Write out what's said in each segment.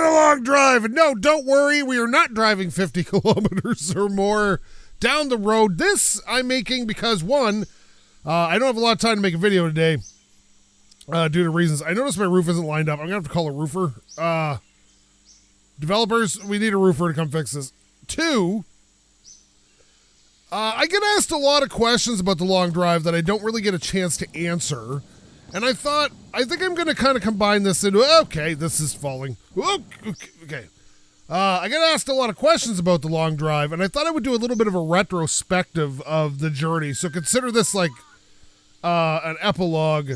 a long drive. And no, don't worry. We are not driving 50 kilometers or more down the road. This I'm making because, one, I don't have a lot of time to make a video today due to reasons. I noticed my roof isn't lined up. I'm going to have to call a roofer. Developers, we need a roofer to come fix this. Two, I get asked a lot of questions about the long drive that I don't really get a chance to answer. And I think I'm going to kind of combine this into, okay, this is falling. Okay. I get asked a lot of questions about the long drive, and I thought I would do a little bit of a retrospective of the journey. So consider this like an epilogue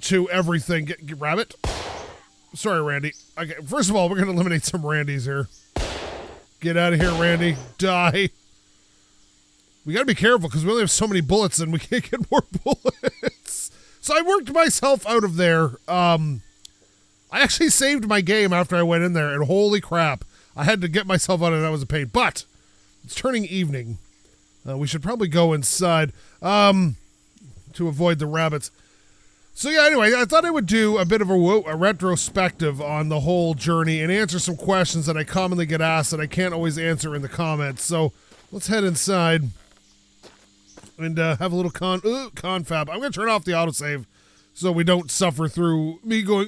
to everything. Get rabbit. Sorry, Randy. Okay, first of all, we're going to eliminate some Randys here. Get out of here, Randy. Die. We got to be careful because we only have so many bullets and we can't get more bullets. So I worked myself out of there. I actually saved my game after I went in there, and holy crap, I had to get myself out of it. That was a pain. But it's turning evening. We should probably go inside to avoid the rabbits. So yeah, anyway, I thought I would do a bit of a retrospective on the whole journey and answer some questions that I commonly get asked that I can't always answer in the comments. So let's head inside and have a little confab. I'm going to turn off the autosave so we don't suffer through me going,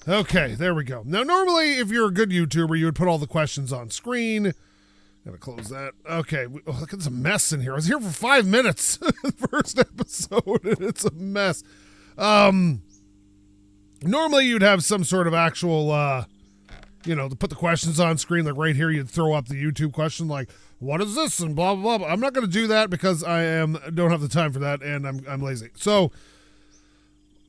Okay, there we go. Now, normally, if you're a good YouTuber, you would put all the questions on screen. Gotta close that. Okay, look at this mess in here. I was here for 5 minutes, the first episode, and it's a mess. Normally, you'd have some sort of actual, to put the questions on screen, like right here, you'd throw up the YouTube question, like, what is this, and blah, blah, blah. I'm not going to do that because don't have the time for that, and I'm lazy. So,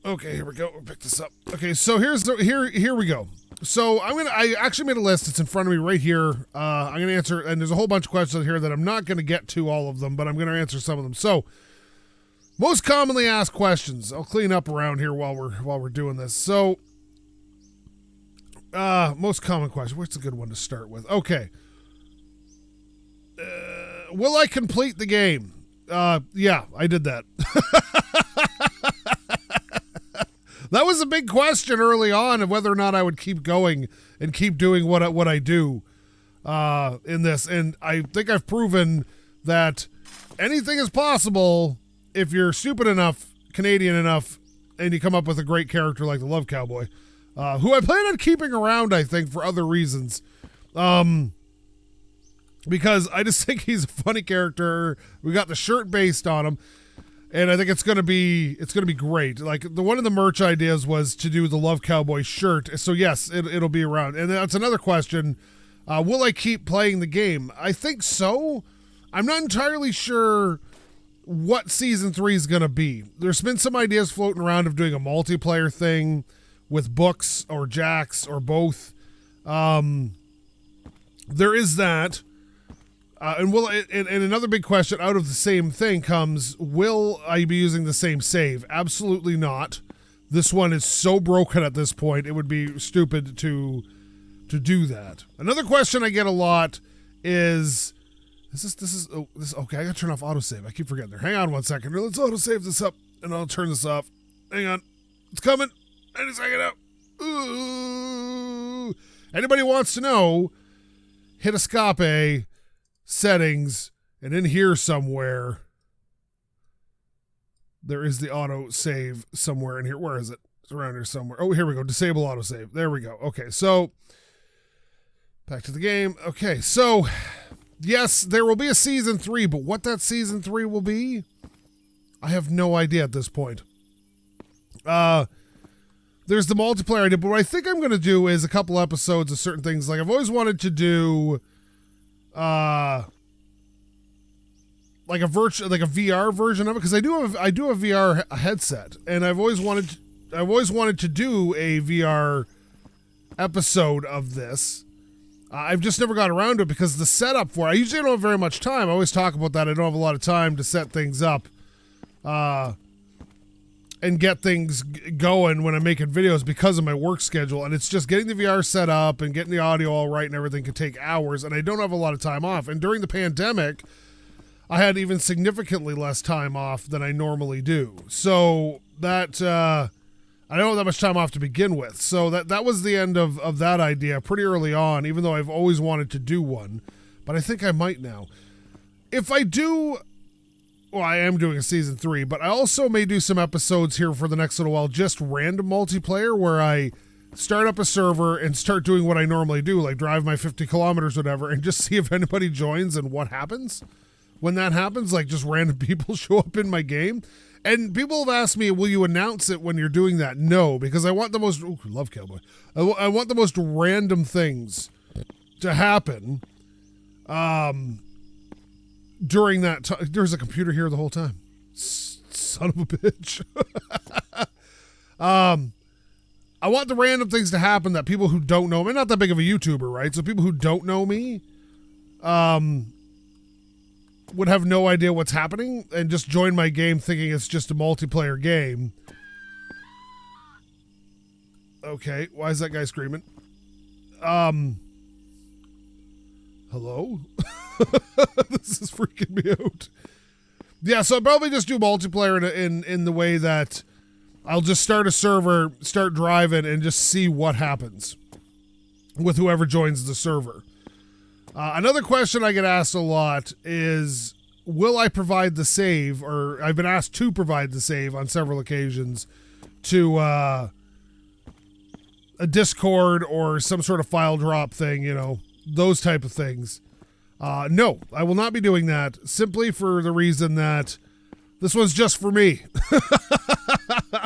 okay, here we go. We'll pick this up. Okay, so here we go. So I actually made a list. It's in front of me right here. I'm going to answer, and there's a whole bunch of questions here that I'm not going to get to all of them, but I'm going to answer some of them. So, most commonly asked questions. I'll clean up around here while we're doing this. So, most common question. What's a good one to start with? Okay. Will I complete the game? Yeah, I did that. That was a big question early on of whether or not I would keep going and keep doing what I do in this. And I think I've proven that anything is possible if you're stupid enough, Canadian enough, and you come up with a great character like the Love Cowboy, who I plan on keeping around, I think, for other reasons. Because I just think he's a funny character. We got the shirt based on him. And I think it's gonna be great. Like one of the merch ideas was to do the Love Cowboy shirt. So yes, it'll be around. And that's another question. Will I keep playing the game? I think so. I'm not entirely sure what season 3 is gonna be. There's been some ideas floating around of doing a multiplayer thing with books or Jax or both. There is that. And another big question out of the same thing comes, will I be using the same save? Absolutely not. This one is so broken at this point, it would be stupid to do that. Another question I get a lot is okay, I gotta turn off autosave. I keep forgetting there. Hang on 1 second. Let's autosave this up and I'll turn this off. Hang on. It's coming. Any second out. Ooh. Anybody wants to know, hit escape, settings, and in here somewhere there is the auto save somewhere in here. Where is it? It's around here somewhere. Oh, here we go. Disable auto save. There we go. Okay, so back to the game. Okay, so yes, there will be a season 3, but what that season 3 will be, I have no idea at this point. There's the multiplayer idea, but what I think I'm going to do is a couple episodes of certain things. Like I've always wanted to do like a VR version of it, because I do have a VR headset, and I've always wanted to do a VR episode of this. I've just never got around to it because the setup for it, I usually don't have very much time. I always talk about that. I don't have a lot of time to set things up and get things going when I'm making videos because of my work schedule. And it's just getting the VR set up and getting the audio all right and everything can take hours, and I don't have a lot of time off. And during the pandemic, I had even significantly less time off than I normally do. So that I don't have that much time off to begin with. So that was the end of that idea pretty early on, even though I've always wanted to do one. But I think I might now. If I do, well, I am doing a season 3, but I also may do some episodes here for the next little while, just random multiplayer where I start up a server and start doing what I normally do, like drive my 50 kilometers, whatever, and just see if anybody joins and what happens. When that happens, like just random people show up in my game. And people have asked me, will you announce it when you're doing that? No, because I want the most, love Cowboy. I want the most random things to happen during that time. There's a computer here the whole time. Son of a bitch. I want the random things to happen that people who don't know me, not that big of a YouTuber, right? So people who don't know me, would have no idea what's happening and just join my game thinking it's just a multiplayer game. Okay, why is that guy screaming? Hello? This is freaking me out. Yeah, so I'll probably just do multiplayer in the way that I'll just start a server, start driving, and just see what happens with whoever joins the server. Another question I get asked a lot is, will I provide the save, or I've been asked to provide the save on several occasions to a Discord or some sort of file drop thing, you know, those type of things. No, I will not be doing that, simply for the reason that this one's just for me.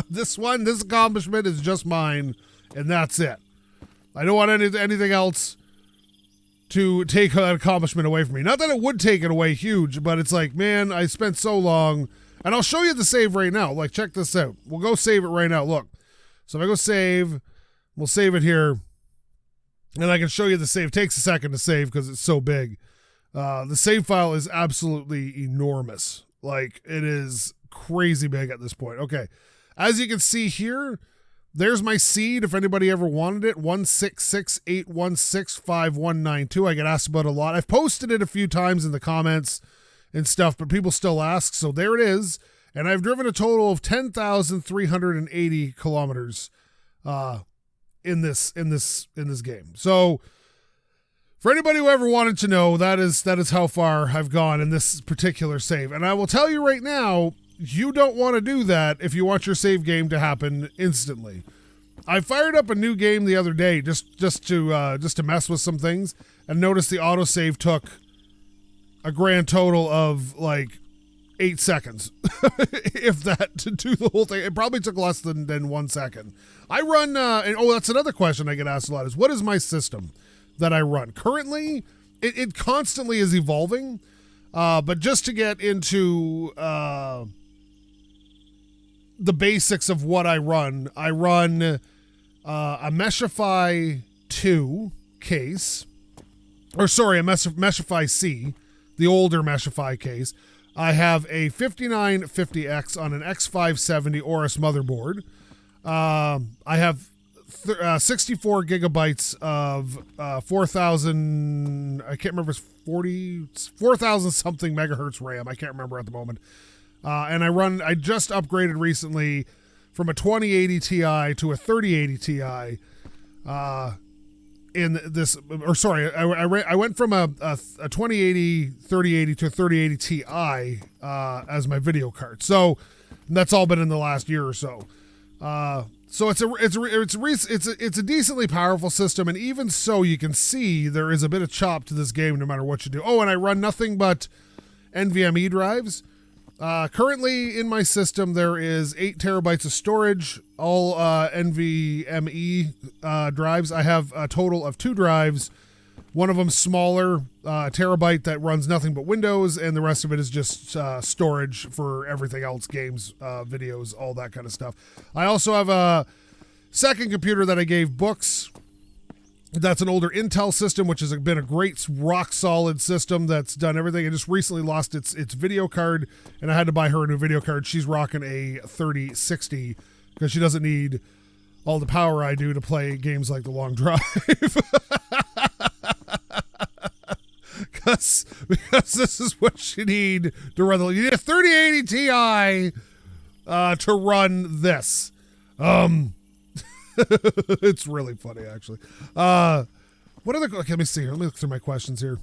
This accomplishment is just mine, and that's it. I don't want anything else to take that accomplishment away from me. Not that it would take it away huge, but it's like, man, I spent so long. And I'll show you the save right now. Like, check this out. We'll go save it right now. Look. So if I go save, we'll save it here. And I can show you the save. It takes a second to save because it's so big. The save file is absolutely enormous. Like, it is crazy big at this point. Okay. As you can see here, there's my seed, if anybody ever wanted it, 16681659192. I get asked about it a lot. I've posted it a few times in the comments and stuff, but people still ask, so there it is. And I've driven a total of 10,380 kilometers in this game. So for anybody who ever wanted to know, that is how far I've gone in this particular save. And I will tell you right now, you don't want to do that if you want your save game to happen instantly. I fired up a new game the other day just to mess with some things, and noticed the autosave took a grand total of like 8 seconds, if that, to do the whole thing. It probably took less than 1 second. I run, and that's another question I get asked a lot, is what is my system that I run? Currently, it constantly is evolving, but just to get into the basics of what I run a Meshify 2 case, or sorry, a Meshify C, the older Meshify case. I have a 5950X on an X570 Aorus motherboard. I have 64 gigabytes of 4,000, I can't remember, it's 4,000 something megahertz RAM. I can't remember at the moment. And I just upgraded recently from a 2080 Ti to a 3080 Ti. In this, or sorry, I went from a 2080 3080 to a 3080 Ti as my video card. So that's all been in the last year or so. So it's a decently powerful system, and even so, you can see there is a bit of chop to this game no matter what you do. Oh, and I run nothing but NVMe drives. Currently in my system, there is 8 terabytes of storage, all NVMe drives. I have a total of 2 drives. One of them smaller, terabyte, that runs nothing but Windows, and the rest of it is just storage for everything else, games, videos, all that kind of stuff. I also have a second computer that I gave books. That's an older Intel system, which has been a great rock-solid system that's done everything. It just recently lost its video card, and I had to buy her a new video card. She's rocking a 3060 because she doesn't need all the power I do to play games like The Long Drive. because this is what you need to run. You need a 3080 Ti to run this. It's really funny, actually. What other? Okay, let me see here. Let me look through my questions here.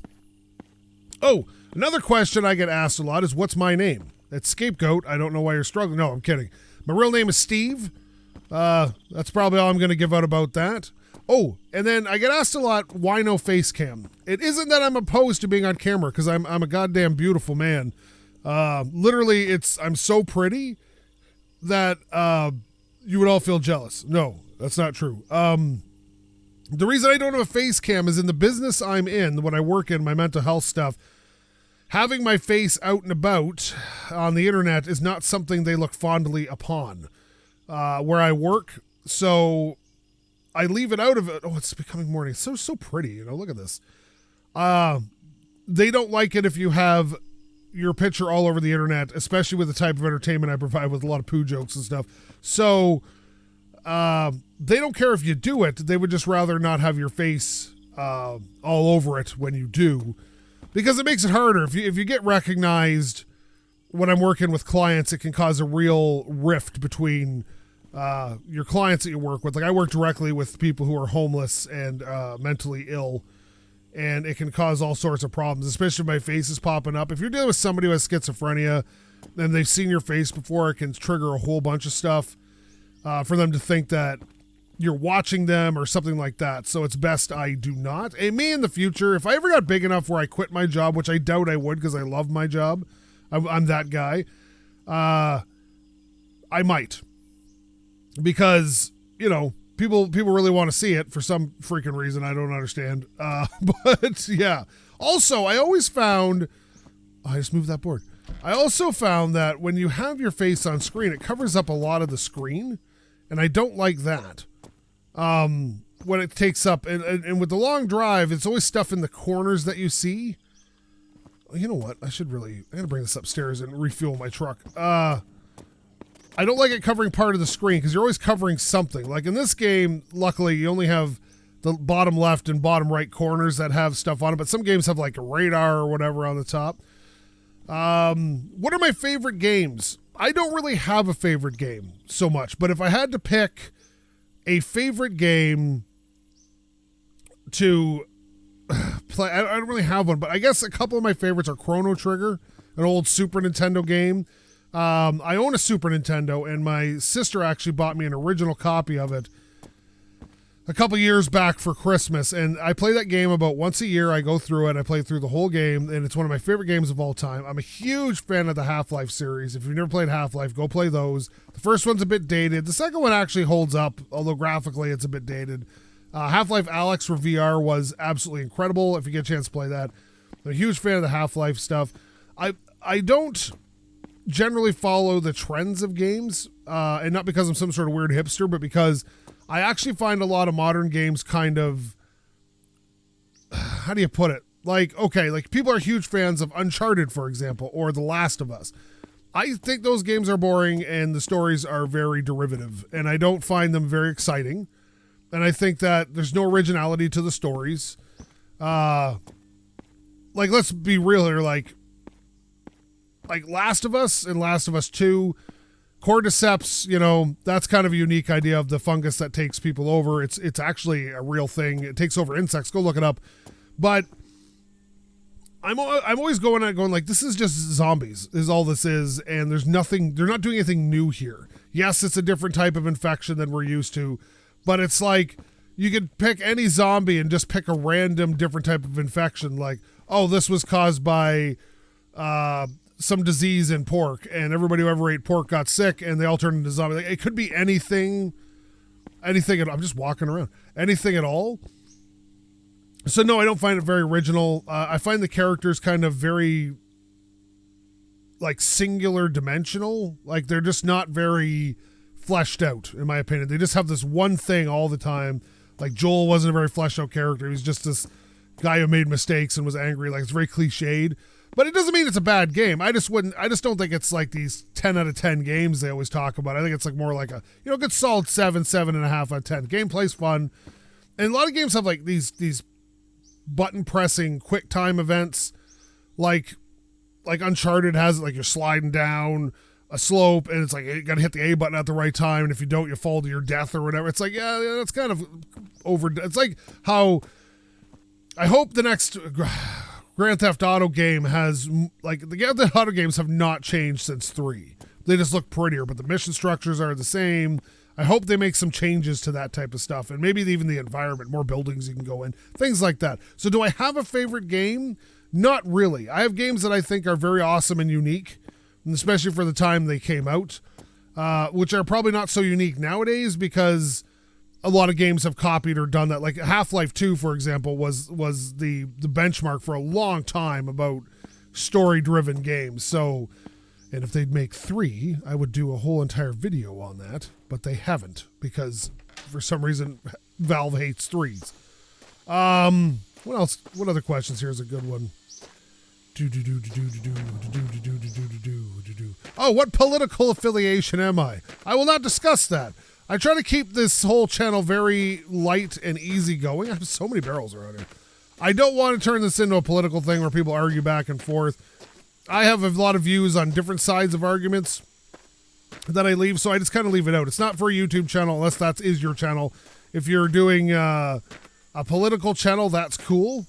Oh, another question I get asked a lot is, what's my name? It's SkapeGote. I don't know why you're struggling. No, I'm kidding. My real name is Steve. That's probably all I'm going to give out about that. Oh, and then I get asked a lot, why no face cam? It isn't that I'm opposed to being on camera, because I'm a goddamn beautiful man. Literally, I'm so pretty that you would all feel jealous. No, that's not true. The reason I don't have a face cam is in the business I'm in, when I work in my mental health stuff, having my face out and about on the internet is not something they look fondly upon where I work. So I leave it out of it. Oh, it's becoming morning. It's so pretty. Look at this. They don't like it if you have your picture all over the internet, especially with the type of entertainment I provide with a lot of poo jokes and stuff. So they don't care if you do it. They would just rather not have your face all over it when you do, because it makes it harder. If you get recognized when I'm working with clients, it can cause a real rift between your clients that you work with. Like, I work directly with people who are homeless and mentally ill, and it can cause all sorts of problems, especially if my face is popping up. If you're dealing with somebody who has schizophrenia and they've seen your face before, it can trigger a whole bunch of stuff for them to think that you're watching them or something like that. So it's best I do not. And me in the future, if I ever got big enough where I quit my job, which I doubt I would because I love my job, I'm that guy, I might. Because, people really want to see it for some freaking reason I don't understand. But yeah. Also, I always found, I just moved that board. I also found that when you have your face on screen, it covers up a lot of the screen, and I don't like that. When it takes up, and with the long drive, it's always stuff in the corners that you see. You know what? I'm gonna bring this upstairs and refuel my truck. I don't like it covering part of the screen because you're always covering something. Like in this game, luckily, you only have the bottom left and bottom right corners that have stuff on it, but some games have like a radar or whatever on the top. What are my favorite games? I don't really have a favorite game so much, but if I had to pick a favorite game to play, I don't really have one, but I guess a couple of my favorites are Chrono Trigger, an old Super Nintendo game. I own a Super Nintendo, and my sister actually bought me an original copy of it a couple years back for Christmas, and I play that game about once a year. I go through it. I play through the whole game, and it's one of my favorite games of all time. I'm a huge fan of the Half-Life series. If you've never played Half-Life, go play those. The first one's a bit dated. The second one actually holds up, although graphically it's a bit dated. Half-Life Alyx for VR was absolutely incredible. If you get a chance to play that, I'm a huge fan of the Half-Life stuff. I don't generally follow the trends of games, and not because I'm some sort of weird hipster, but because I actually find a lot of modern games kind of, how do you put it? Like, okay, like people are huge fans of Uncharted, for example, or The Last of Us. I think those games are boring and the stories are very derivative, and I don't find them very exciting. And I think that there's no originality to the stories. Like, let's be real here, like Last of Us and Last of Us 2, Cordyceps, that's kind of a unique idea of the fungus that takes people over. It's actually a real thing. It takes over insects. Go look it up. But I'm always going like, this is just zombies is all this is, and there's nothing, they're not doing anything new here. Yes, it's a different type of infection than we're used to, but it's like you could pick any zombie and just pick a random different type of infection. Like, oh, this was caused by some disease in pork, and everybody who ever ate pork got sick, and they all turned into zombies. Like, it could be anything at all. I'm just walking around. Anything at all. So no, I don't find it very original. I find the characters kind of very, like, singular dimensional. Like, they're just not very fleshed out, in my opinion. They just have this one thing all the time. Like, Joel wasn't a very fleshed out character. He was just this guy who made mistakes and was angry. Like, it's very cliched. But it doesn't mean it's a bad game. I just don't think it's like these 10 out of 10 games they always talk about. I think it's like more like a, good solid 7.5 out of 10. Gameplay's fun. And a lot of games have like these button pressing quick time events like Uncharted has, like you're sliding down a slope and it's like you got to hit the A button at the right time, and if you don't, you fall to your death or whatever. It's like, yeah, that's kind of over. It's like how I hope the next Grand Theft Auto game has, like, the Grand Theft Auto games have not changed since 3. They just look prettier, but the mission structures are the same. I hope they make some changes to that type of stuff, and maybe even the environment, more buildings you can go in, things like that. So do I have a favorite game? Not really. I have games that I think are very awesome and unique, and especially for the time they came out, which are probably not so unique nowadays because a lot of games have copied or done that. Like Half-Life 2, for example, was the benchmark for a long time about story-driven games. So, and if they'd make 3, I would do a whole entire video on that, but they haven't because for some reason Valve hates 3s. What else? What other questions? Here's a good one. Oh, what political affiliation am I? I will not discuss that. I try to keep this whole channel very light and easygoing. I have so many barrels around here. I don't want to turn this into a political thing where people argue back and forth. I have a lot of views on different sides of arguments that I leave, so I just kind of leave it out. It's not for a YouTube channel unless that is your channel. If you're doing a political channel, that's cool.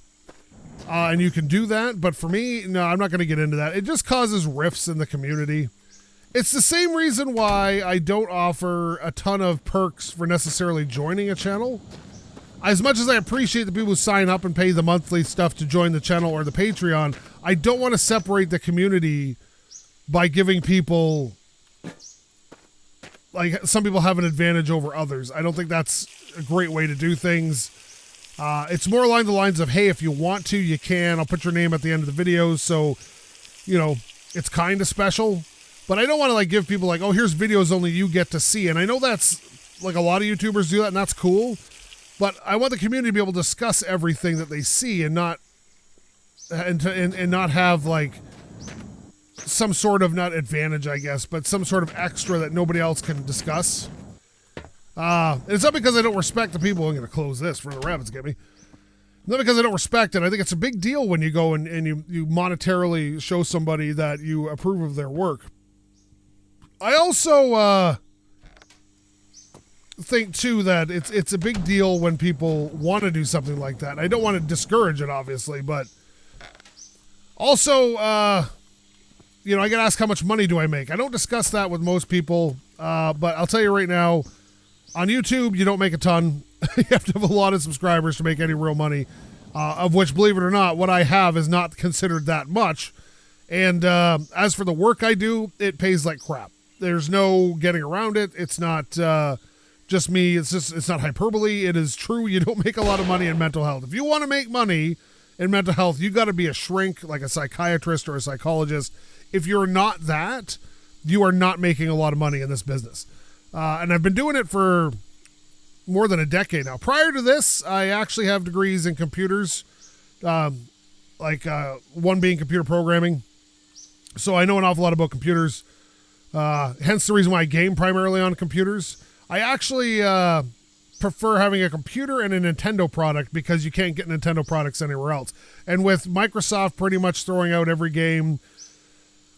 And you can do that, but for me, no, I'm not going to get into that. It just causes rifts in the community. It's the same reason why I don't offer a ton of perks for necessarily joining a channel. As much as I appreciate the people who sign up and pay the monthly stuff to join the channel or the Patreon, I don't want to separate the community by giving people, like, some people have an advantage over others. I don't think that's a great way to do things. It's more along the lines of, hey, if you want to, you can. I'll put your name at the end of the videos, so, you know, it's kind of special. But I don't want to, like, give people, like, oh, here's videos only you get to see. And I know that's, like, a lot of YouTubers do that, and that's cool. But I want the community to be able to discuss everything that they see and not have, like, some sort of, not advantage, I guess, but some sort of extra that nobody else can discuss. It's not because I don't respect the people. I'm going to close this for the rabbits get me. Not because I don't respect it. I think it's a big deal when you go and you monetarily show somebody that you approve of their work. I also think, too, that it's a big deal when people want to do something like that. I don't want to discourage it, obviously, but also, you know, I get asked how much money do I make. I don't discuss that with most people, but I'll tell you right now, on YouTube, you don't make a ton. You have to have a lot of subscribers to make any real money, of which, believe it or not, what I have is not considered that much. And as for the work I do, it pays like crap. There's no getting around it. It's not just me. It's not hyperbole. It is true. You don't make a lot of money in mental health. If you want to make money in mental health, you got to be a shrink, like a psychiatrist or a psychologist. If you're not that, you are not making a lot of money in this business. And I've been doing it for more than a decade now. Prior to this, I actually have degrees in computers, one being computer programming. So I know an awful lot about computers, hence the reason why I game primarily on computers. I actually prefer having a computer and a Nintendo product because you can't get Nintendo products anywhere else. And with Microsoft pretty much throwing out every game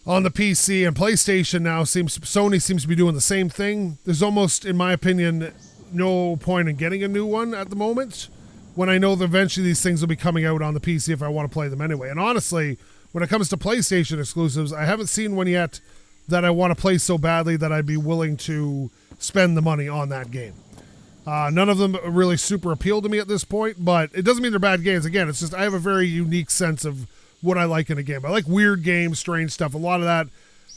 on the PC and PlayStation now, Sony seems to be doing the same thing. There's almost, in my opinion, no point in getting a new one at the moment when I know that eventually these things will be coming out on the PC if I want to play them anyway. And honestly, when it comes to PlayStation exclusives, I haven't seen one yet that I want to play so badly that I'd be willing to spend the money on that game. None of them really super appeal to me at this point, but it doesn't mean they're bad games. Again, it's just I have a very unique sense of what I like in a game. I like weird games, strange stuff. A lot of that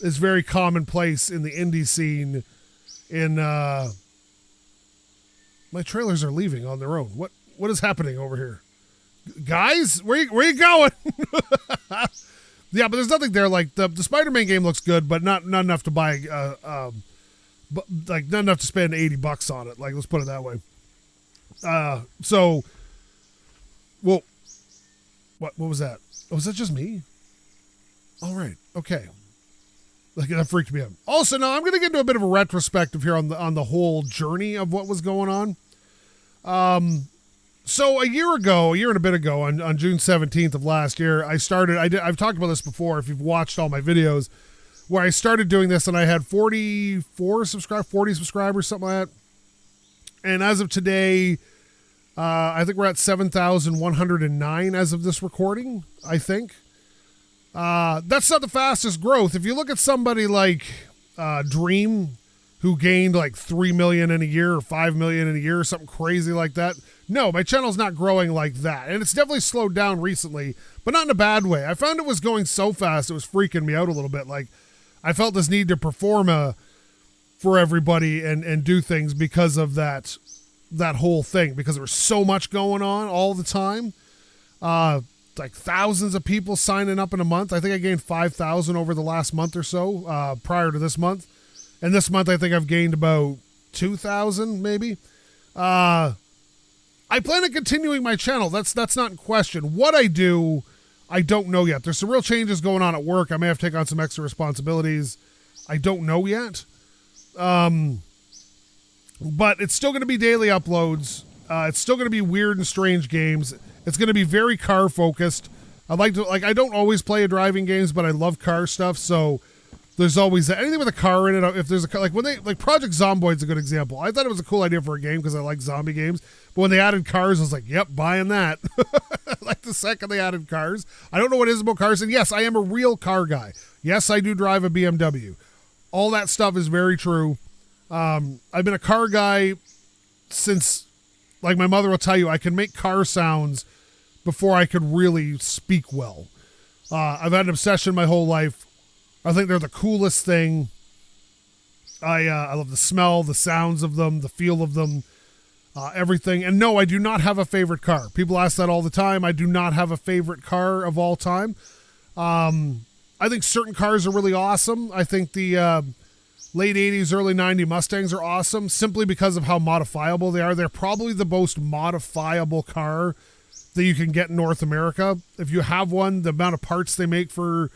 is very commonplace in the indie scene. My trailers are leaving on their own. What is happening over here? Guys, where you going? Yeah, but there's nothing there. Like the Spider-Man game looks good, but not enough to buy not enough to spend $80 on it. Like, let's put it that way. What was that? Oh, was that just me? All right. Okay. Like, that freaked me out. Also, now I'm going to get into a bit of a retrospective here on the whole journey of what was going on. So a year and a bit ago, on June 17th of last year, I've talked about this before if you've watched all my videos, where I started doing this and I had 40 subscribers, something like that. And as of today, I think we're at 7,109 as of this recording, I think. That's not the fastest growth. If you look at somebody like Dream, who gained like 3 million in a year or 5 million in a year or something crazy like that. No, my channel's not growing like that. And it's definitely slowed down recently, but not in a bad way. I found it was going so fast, it was freaking me out a little bit. Like, I felt this need to perform for everybody and do things because of that whole thing, because there was so much going on all the time. Like thousands of people signing up in a month. I think I gained 5,000 over the last month or so, prior to this month. And this month, I think I've gained about 2,000 maybe. I plan on continuing my channel. That's not in question. What I do, I don't know yet. There's some real changes going on at work. I may have to take on some extra responsibilities. I don't know yet. But it's still going to be daily uploads. It's still going to be weird and strange games. It's going to be very car focused. I don't always play driving games, but I love car stuff. So there's always anything with a car in it. If there's a car, like Project Zomboid's a good example. I thought it was a cool idea for a game because I like zombie games. But when they added cars, I was like, yep, buying that. Like the second they added cars. I don't know what it is about cars. And yes, I am a real car guy. Yes, I do drive a BMW. All that stuff is very true. I've been a car guy since, like my mother will tell you, I can make car sounds before I could really speak well. I've had an obsession my whole life. I think they're the coolest thing. I love the smell, the sounds of them, the feel of them, everything. And no, I do not have a favorite car. People ask that all the time. I do not have a favorite car of all time. I think certain cars are really awesome. I think the late 80s, early 90s Mustangs are awesome simply because of how modifiable they are. They're probably the most modifiable car that you can get in North America. If you have one, the amount of parts they make for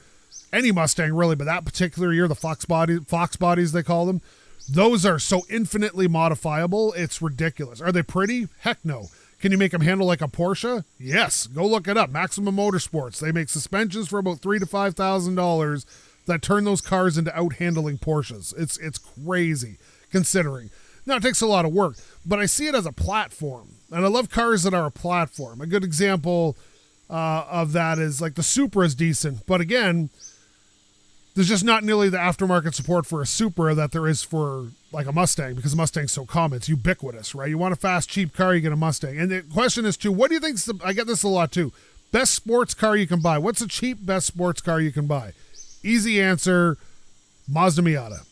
any Mustang really, but that particular year, the Fox bodies they call them, those are so infinitely modifiable, it's ridiculous. Are they pretty? Heck no. Can you make them handle like a Porsche? Yes. Go look it up. Maximum Motorsports. They make suspensions for about $3,000 to $5,000 that turn those cars into out-handling Porsches. It's crazy, considering. Now, it takes a lot of work, but I see it as a platform, and I love cars that are a platform. A good example of that is, like, the Supra is decent, but again, there's just not nearly the aftermarket support for a Supra that there is for, like, a Mustang, because a Mustang's so common. It's ubiquitous, right? You want a fast, cheap car, you get a Mustang. And the question is, too, what do you think, I get this a lot, too, best sports car you can buy? What's a cheap best sports car you can buy? Easy answer, Mazda Miata.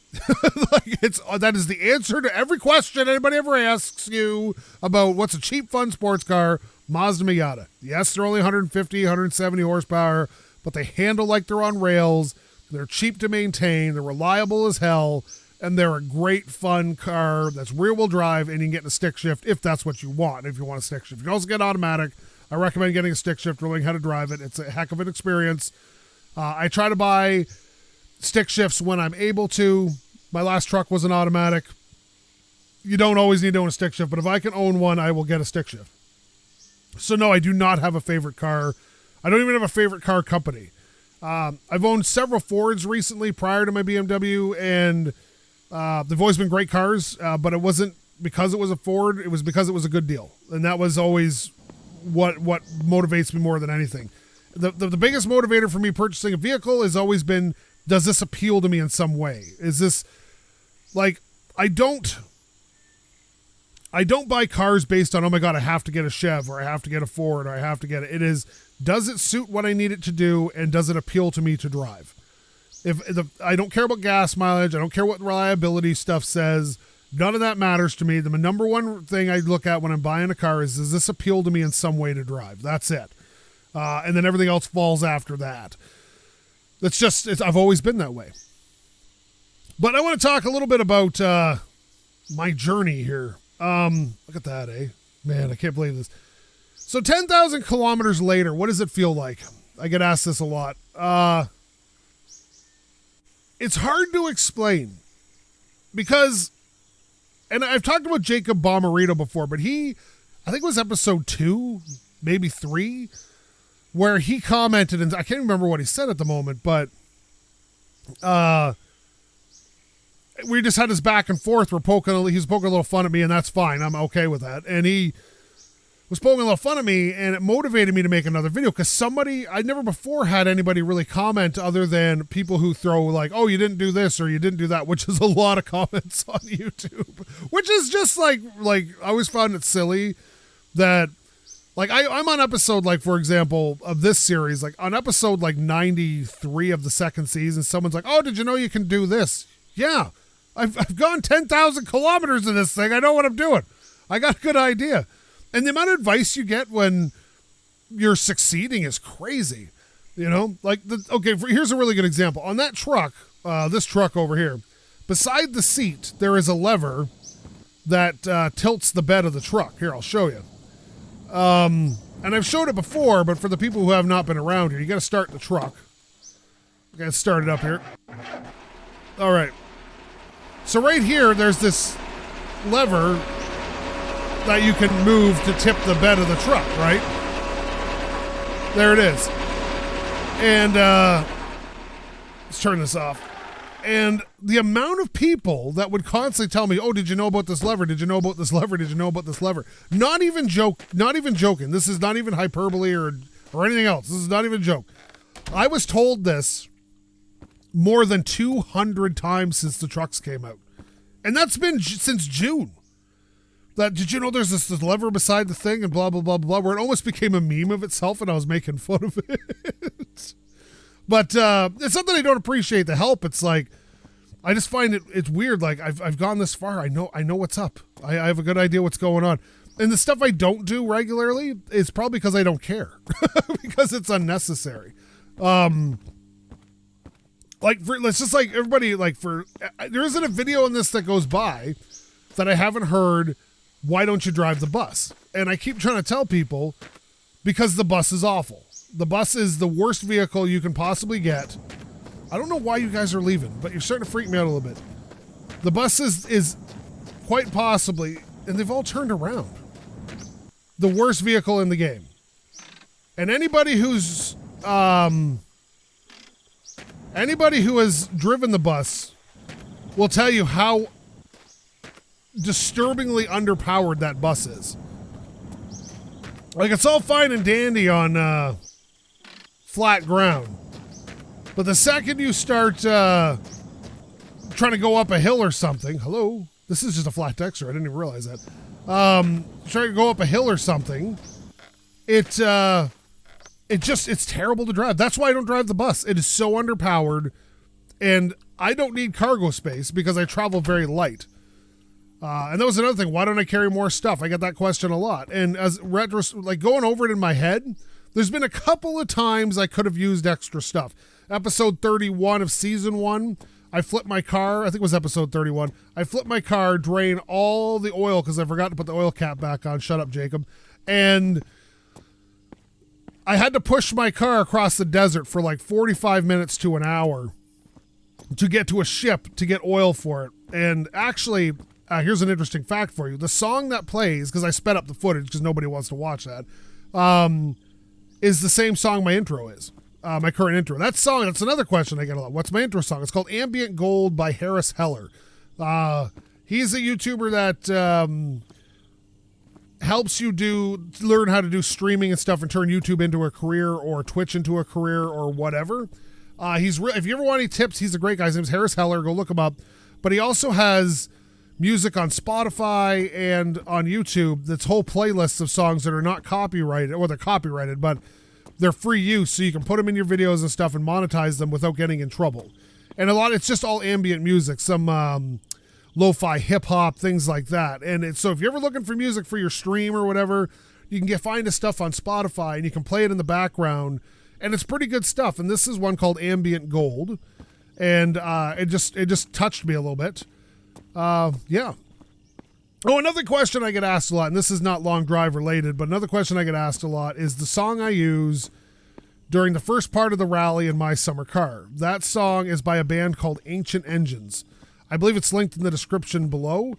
That is the answer to every question anybody ever asks you about what's a cheap, fun sports car. Mazda Miata. Yes, they're only 150, 170 horsepower, but they handle like they're on rails. They're cheap to maintain. They're reliable as hell, and they're a great, fun car that's rear-wheel drive, and you can get a stick shift if that's what you want. If you want a stick shift, you can also get automatic. I recommend getting a stick shift, learning how to drive it. It's a heck of an experience. I try to buy stick shifts when I'm able to. My last truck was an automatic. You don't always need to own a stick shift, but if I can own one, I will get a stick shift. So no, I do not have a favorite car. I don't even have a favorite car company. I've owned several Fords recently prior to my BMW, and they've always been great cars, but it wasn't because it was a Ford. It was because it was a good deal, and that was always what motivates me more than anything. The biggest motivator for me purchasing a vehicle has always been, does this appeal to me in some way? Is this, like, I don't buy cars based on, oh my God, I have to get a Chev, or I have to get a Ford, or I have to get it. It is, does it suit what I need it to do, and does it appeal to me to drive? I don't care about gas mileage. I don't care what reliability stuff says. None of that matters to me. The number one thing I look at when I'm buying a car is, does this appeal to me in some way to drive? That's it. And then everything else falls after that. I've always been that way. But I want to talk a little bit about my journey here. Look at that, eh? Man, I can't believe this. So 10,000 kilometers later, what does it feel like? I get asked this a lot. It's hard to explain because, and I've talked about Jacob Bomarito before, but he I think it was episode 2, maybe 3, where he commented, and I can't remember what he said at the moment, but we just had this back and forth. He was poking a little fun at me, and that's fine. I'm okay with that. And he was poking a little fun at me, and it motivated me to make another video because I never before had anybody really comment other than people who throw like, oh, you didn't do this or you didn't do that, which is a lot of comments on YouTube, which is just like I always found it silly that like I'm on episode, like, for example, of this series, like on episode like 93 of the second season, someone's like, oh, did you know you can do this? Yeah, I've gone 10,000 kilometers in this thing. I know what I'm doing. I got a good idea. And the amount of advice you get when you're succeeding is crazy. You know, like, here's a really good example. On that truck, this truck over here, beside the seat, there is a lever that tilts the bed of the truck. Here, I'll show you. And I've showed it before, but for the people who have not been around here, you got to start the truck. You got to start it up here. All right. So right here, there's this lever that you can move to tip the bed of the truck, right? There it is. And let's turn this off. And the amount of people that would constantly tell me, oh, did you know about this lever? Did you know about this lever? Did you know about this lever? Not even joking. This is not even hyperbole or anything else. This is not even a joke. I was told this more than 200 times since the trucks came out. And that's been since June. That, did you know there's this lever beside the thing and blah, blah, blah, blah, where it almost became a meme of itself and I was making fun of it. But it's not that I don't appreciate the help. It's like, I just find it's weird. Like, I've gone this far. I know what's up. I have a good idea what's going on. And the stuff I don't do regularly is probably because I don't care. Because it's unnecessary. Let's just like everybody, there isn't a video in this that goes by that I haven't heard, why don't you drive the bus? And I keep trying to tell people, because the bus is awful. The bus is the worst vehicle you can possibly get. I don't know why you guys are leaving, but you're starting to freak me out a little bit. The bus is quite possibly, and they've all turned around, the worst vehicle in the game. And anybody who has driven the bus will tell you how disturbingly underpowered that bus is. Like, it's all fine and dandy on flat ground, but the second you start trying to go up a hill or something, hello, this is just a flat texture, I didn't even realize that. Trying to go up a hill or something, it's terrible to drive. That's why I don't drive the bus. It is so underpowered, and I don't need cargo space because I travel very light. And that was another thing. Why don't I carry more stuff? I get that question a lot. And as going over it in my head, there's been a couple of times I could have used extra stuff. Episode 31 of season 1, I flipped my car. I think it was episode 31. I flipped my car, drained all the oil because I forgot to put the oil cap back on. Shut up, Jacob. And I had to push my car across the desert for like 45 minutes to an hour to get to a ship to get oil for it. And actually, here's an interesting fact for you. The song that plays, because I sped up the footage because nobody wants to watch that, is the same song my intro is. My current intro. That song, that's another question I get a lot. What's my intro song? It's called Ambient Gold by Harris Heller. He's a YouTuber that helps you learn how to do streaming and stuff and turn YouTube into a career or Twitch into a career or whatever. If you ever want any tips, he's a great guy. His name's Harris Heller. Go look him up. But he also has music on Spotify and on YouTube that's whole playlists of songs that are not copyrighted, or they're copyrighted, but they're free use, so you can put them in your videos and stuff and monetize them without getting in trouble. And it's just all ambient music, some lo-fi hip-hop, things like that. And so if you're ever looking for music for your stream or whatever, you can find his stuff on Spotify and you can play it in the background, and it's pretty good stuff. And this is one called Ambient Gold, and it just touched me a little bit. Yeah. Oh, another question I get asked a lot, and this is not long drive related, but another question I get asked a lot is the song I use during the first part of the rally in my summer car. That song is by a band called Ancient Engines. I believe it's linked in the description below.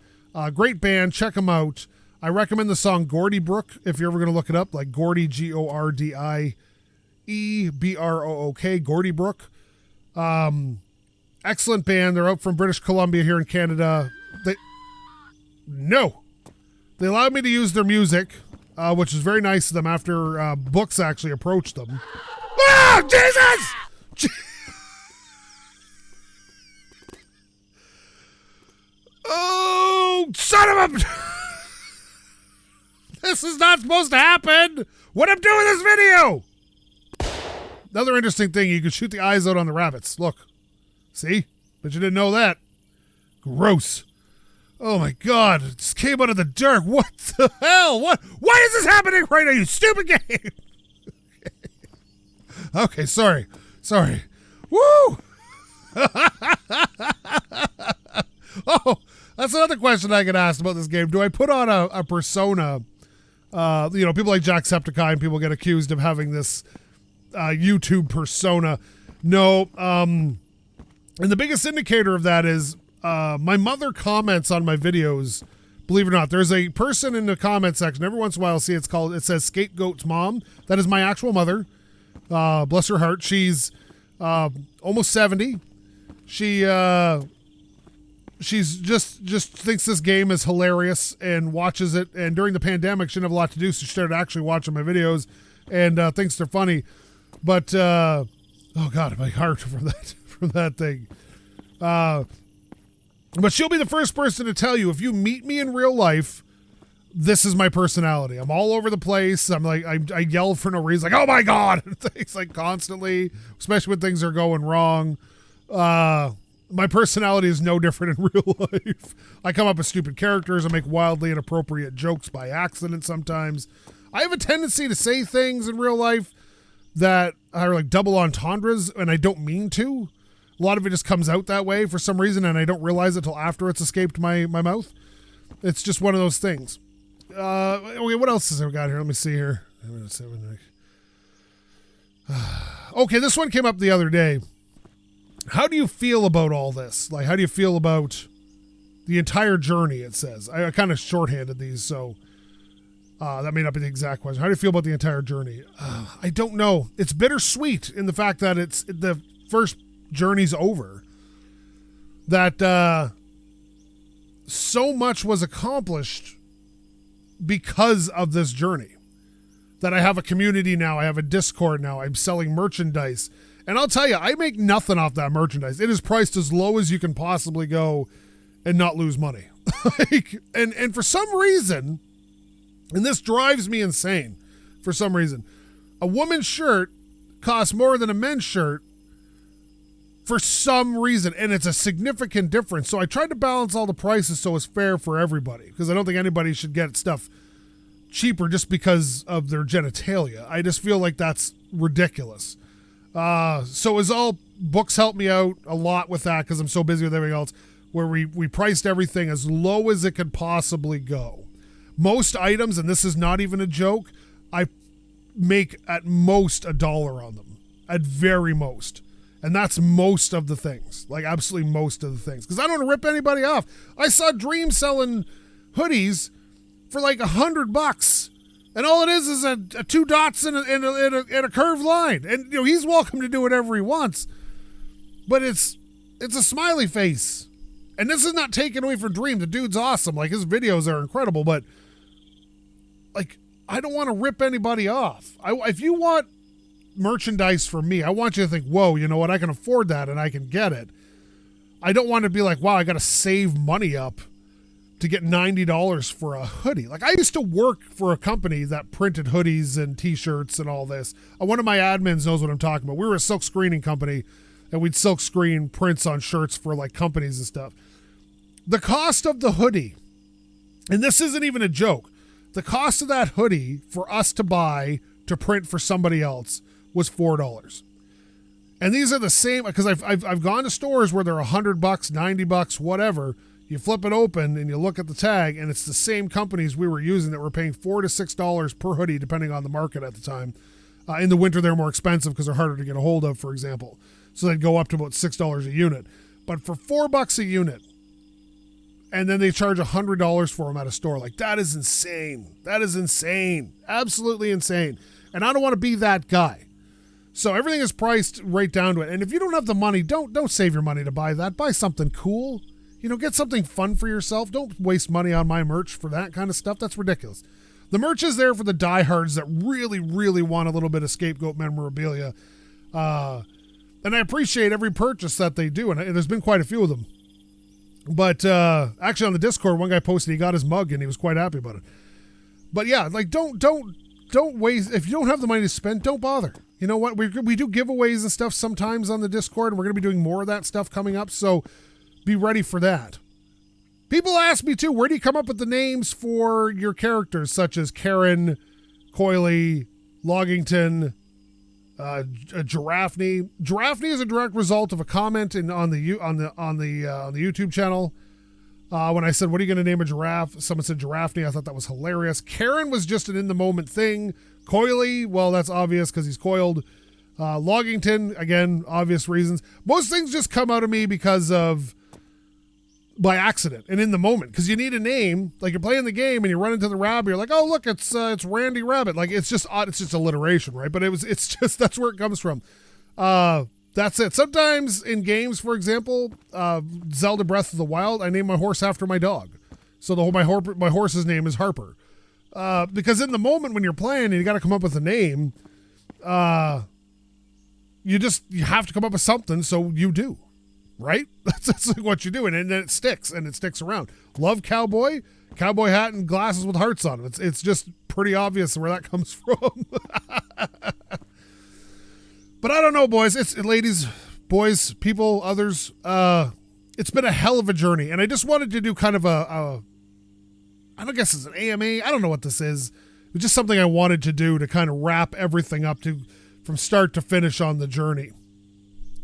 Great band. Check them out. I recommend the song Gordy Brook if you're ever going to look it up, like Gordy, GordieBrook. Gordy Brook. Excellent band. They're out from British Columbia here in Canada. They allowed me to use their music, which is very nice of them after Books actually approached them. Oh, Jesus! Oh, son of a... This is not supposed to happen. What I'm doing this video. Another interesting thing, you can shoot the eyes out on the rabbits. Look. See? But you didn't know that. Gross. Oh my God. It just came out of the dark. What the hell? Why is this happening right now, you stupid game? Okay, sorry. Woo! Oh, that's another question I get asked about this game. Do I put on a persona? People like Jacksepticeye, people get accused of having this YouTube persona. No, and the biggest indicator of that is my mother comments on my videos. Believe it or not, there's a person in the comment section. Every once in a while, I'll see it says SkapeGote's mom. That is my actual mother. Bless her heart. She's almost 70. She's just thinks this game is hilarious and watches it. And during the pandemic, she didn't have a lot to do, so she started actually watching my videos and thinks they're funny. But oh God, my heart from that thing. But she'll be the first person to tell you, if you meet me in real life, this is my personality. I'm all over the place. I'm like, I yell for no reason, like, oh my God, things like constantly, especially when things are going wrong. My personality is no different in real life. I come up with stupid characters. I make wildly inappropriate jokes by accident sometimes. I have a tendency to say things in real life that are like double entendres, and I don't mean to. A lot of it just comes out that way for some reason, and I don't realize it till after it's escaped my mouth. It's just one of those things. Okay, what else has I got here? Let me see here. Okay, this one came up the other day. How do you feel about all this? Like, how do you feel about the entire journey, it says. I kind of shorthanded these, so that may not be the exact question. How do you feel about the entire journey? I don't know. It's bittersweet in the fact that it's the first journey's over. That so much was accomplished because of this journey. That I have a community now. I have a Discord now. I'm selling merchandise. And I'll tell you, I make nothing off that merchandise. It is priced as low as you can possibly go and not lose money. and for some reason, and this drives me insane for some reason, a woman's shirt costs more than a men's shirt for some reason, and it's a significant difference. So I tried to balance all the prices so it's fair for everybody, because I don't think anybody should get stuff cheaper just because of their genitalia. I just feel like that's ridiculous. So as all books helped me out a lot with that, because I'm so busy with everything else, where we priced everything as low as it could possibly go. Most items, and this is not even a joke, I make at most $1 on them, at very most. And that's most of the things, like absolutely most of the things, because I don't want to rip anybody off. I saw Dream selling hoodies for like $100, and all it is a two dots and a curved line. And you know, he's welcome to do whatever he wants, but it's a smiley face. And this is not taken away from Dream. The dude's awesome. Like, his videos are incredible, but like, I don't want to rip anybody off. If you want merchandise from me, I want you to think, whoa, you know what? I can afford that and I can get it. I don't want to be like, wow, I got to save money up to get $90 for a hoodie. Like, I used to work for a company that printed hoodies and t-shirts and all this. One of my admins knows what I'm talking about. We were a silk screening company, and we'd silk screen prints on shirts for like companies and stuff. The cost of the hoodie, and this isn't even a joke, the cost of that hoodie for us to buy to print for somebody else was $4. And these are the same, because I've gone to stores where they're $100, $90, whatever. You flip it open and you look at the tag, and it's the same companies we were using that were paying $4 to $6 per hoodie, depending on the market at the time. In the winter, they're more expensive because they're harder to get a hold of, for example. So they'd go up to about $6 a unit. But for $4 a unit, and then they charge $100 for them at a store. Like, that is insane. That is insane. Absolutely insane. And I don't want to be that guy. So everything is priced right down to it. And if you don't have the money, don't save your money to buy that. Buy something cool. Get something fun for yourself. Don't waste money on my merch for that kind of stuff. That's ridiculous. The merch is there for the diehards that really, really want a little bit of SkapeGote memorabilia. And I appreciate every purchase that they do. And there's been quite a few of them. But actually on the Discord, one guy posted he got his mug and he was quite happy about it. But yeah, like don't waste. If you don't have the money to spend, don't bother. You know what? We do giveaways and stuff sometimes on the Discord, and we're going to be doing more of that stuff coming up. So be ready for that. People ask me too, where do you come up with the names for your characters, such as Karen, Coily, Loggington, Giraffney. Giraffney is a direct result of a comment on the YouTube channel. When I said, what are you going to name a giraffe? Someone said Giraffney. I thought that was hilarious. Karen was just an in-the-moment thing. Coily, well, that's obvious because he's coiled. Loggington, again, obvious reasons. Most things just come out of me by accident and in the moment, because you need a name. Like, you're playing the game and you run into the rabbit, you're like, oh look, it's Randy Rabbit. Like, it's just odd, it's just alliteration, right? But it's just that's where it comes from. That's it. Sometimes in games, for example, Zelda Breath of the Wild, I name my horse after my dog, so my horse's name is Harper. Because in the moment when you're playing and you got to come up with a name, you have to come up with something, so you do. Right? That's like what you do, and then it sticks around. Love cowboy hat and glasses with hearts on them. It's just pretty obvious where that comes from. But I don't know, boys. Ladies, boys, people, others. It's been a hell of a journey, and I just wanted to do kind of I don't guess it's an AMA. I don't know what this is. It was just something I wanted to do to kind of wrap everything up from start to finish on the journey.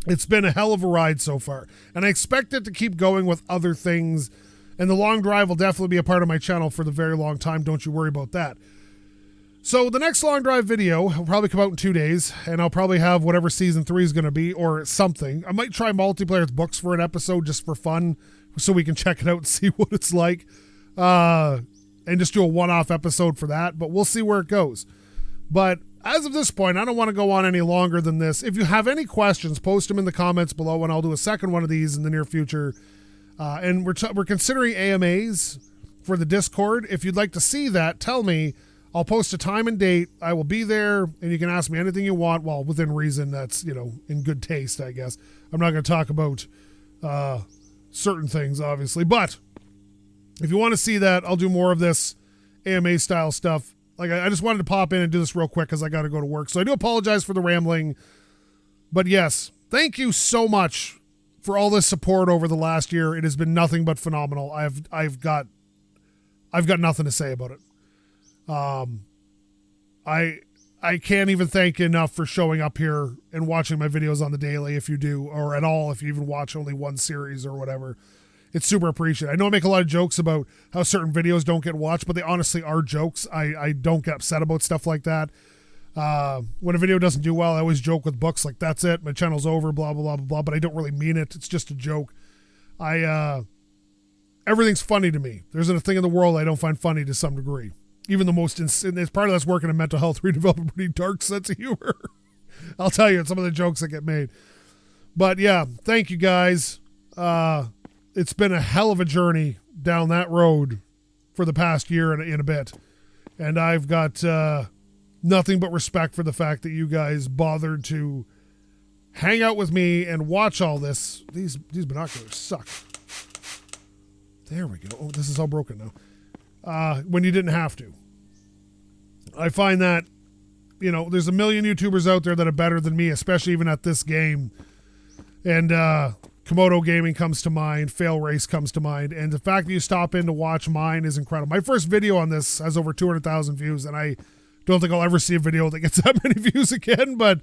It's been a hell of a ride so far, and I expect it to keep going with other things, and the long drive will definitely be a part of my channel for the very long time. Don't you worry about that. So the next long drive video will probably come out in 2 days, and I'll probably have whatever season 3 is going to be or something. I might try Multiplayer's books for an episode just for fun, so we can check it out and see what it's like, and just do a one-off episode for that, but we'll see where it goes. But as of this point, I don't want to go on any longer than this. If you have any questions, post them in the comments below, and I'll do a second one of these in the near future. And we're considering AMAs for the Discord. If you'd like to see that, tell me. I'll post a time and date. I will be there, and you can ask me anything you want. Well, within reason. That's, in good taste, I guess. I'm not going to talk about certain things, obviously. But if you want to see that, I'll do more of this AMA-style stuff. Like, I just wanted to pop in and do this real quick because I got to go to work. So I do apologize for the rambling. But yes, thank you so much for all this support over the last year. It has been nothing but phenomenal. I've got nothing to say about it. I can't even thank you enough for showing up here and watching my videos on the daily, if you do, or at all, if you even watch only one series or whatever. It's super appreciated. I know I make a lot of jokes about how certain videos don't get watched, but they honestly are jokes. I don't get upset about stuff like that. When a video doesn't do well, I always joke with books like, that's it, my channel's over, blah, blah, blah, blah, blah, but I don't really mean it. It's just a joke. Everything's funny to me. There's a thing in the world I don't find funny to some degree. Even the most, it's part of that's working in mental health, we develop a pretty dark sense of humor. I'll tell you, some of the jokes that get made. But yeah, thank you guys. It's been a hell of a journey down that road for the past year and a bit. And I've got nothing but respect for the fact that you guys bothered to hang out with me and watch all this. These binoculars suck. There we go. Oh, this is all broken now. When you didn't have to. I find that, there's a million YouTubers out there that are better than me, especially even at this game. And Komodo Gaming comes to mind, Fail Race comes to mind, and the fact that you stop in to watch mine is incredible. My first video on this has over 200,000 views, and I don't think I'll ever see a video that gets that many views again, but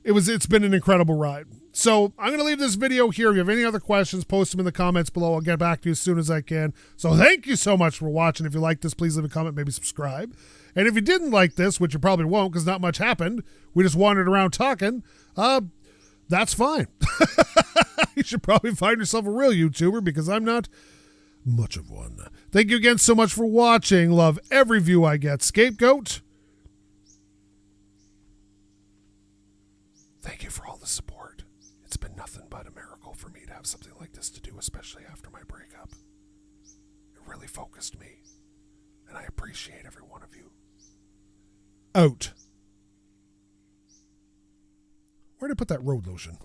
it's been an incredible ride. So I'm going to leave this video here. If you have any other questions, post them in the comments below. I'll get back to you as soon as I can. So thank you so much for watching. If you like this, please leave a comment, maybe subscribe. And if you didn't like this, which you probably won't because not much happened, we just wandered around talking, that's fine. You should probably find yourself a real YouTuber because I'm not much of one. Thank you again so much for watching. Love every view I get. SkapeGote. Thank you for all the support. It's been nothing but a miracle for me to have something like this to do, especially after my breakup. It really focused me, and I appreciate every one of you. Out. Where'd I put that road lotion?